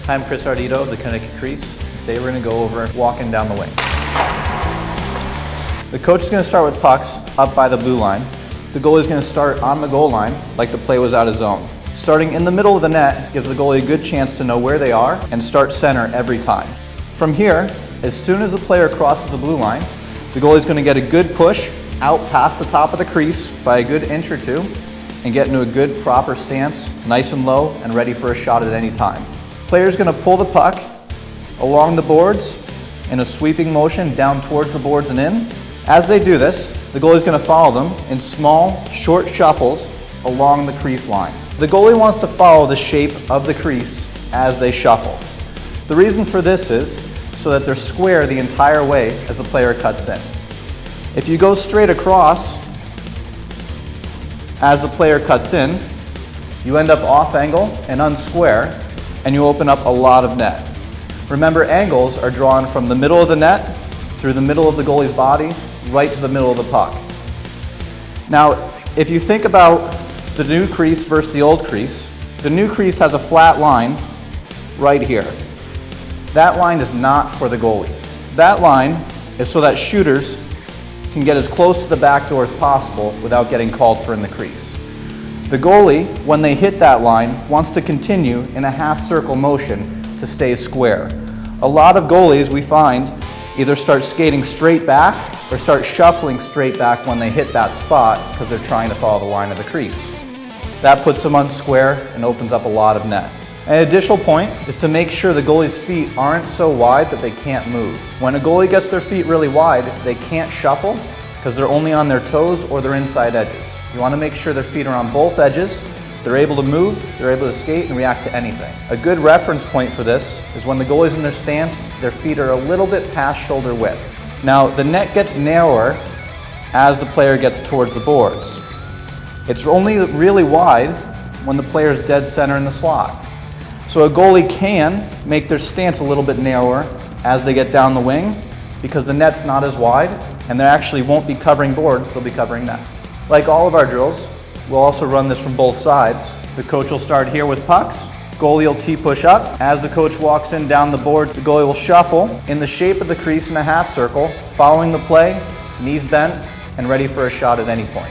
I'm Chris Ardito of the Connecticut Crease. Today we're going to go over walking down the wing. The coach is going to start with pucks up by the blue line. The goalie is going to start on the goal line like the play was out of zone. Starting in the middle of the net gives the goalie a good chance to know where they are and start center every time. From here, as soon as the player crosses the blue line, the goalie is going to get a good push out past the top of the crease by a good inch or two and get into a good proper stance, nice and low and ready for a shot at any time. Player is going to pull the puck along the boards in a sweeping motion down towards the boards and in. As they do this, the goalie is going to follow them in small, short shuffles along the crease line. The goalie wants to follow the shape of the crease as they shuffle. The reason for this is so that they're square the entire way as the player cuts in. If you go straight across as the player cuts in, you end up off angle and unsquare, and you open up a lot of net. Remember, angles are drawn from the middle of the net through the middle of the goalie's body right to the middle of the puck. Now, if you think about the new crease versus the old crease, the new crease has a flat line right here. That line is not for the goalies. That line is so that shooters can get as close to the back door as possible without getting called for in the crease. The goalie, when they hit that line, wants to continue in a half circle motion to stay square. A lot of goalies, we find, either start skating straight back or start shuffling straight back when they hit that spot because they're trying to follow the line of the crease. That puts them unsquare and opens up a lot of net. An additional point is to make sure the goalie's feet aren't so wide that they can't move. When a goalie gets their feet really wide, they can't shuffle because they're only on their toes or their inside edges. You want to make sure their feet are on both edges, they're able to move, they're able to skate and react to anything. A good reference point for this is when the goalie's in their stance, their feet are a little bit past shoulder width. Now, the net gets narrower as the player gets towards the boards. It's only really wide when the player's dead center in the slot. So a goalie can make their stance a little bit narrower as they get down the wing because the net's not as wide and they actually won't be covering boards, they'll be covering net. Like all of our drills, we'll also run this from both sides. The coach will start here with pucks. Goalie will T-push up. As the coach walks in down the boards, the goalie will shuffle in the shape of the crease in a half circle, following the play, knees bent, and ready for a shot at any point.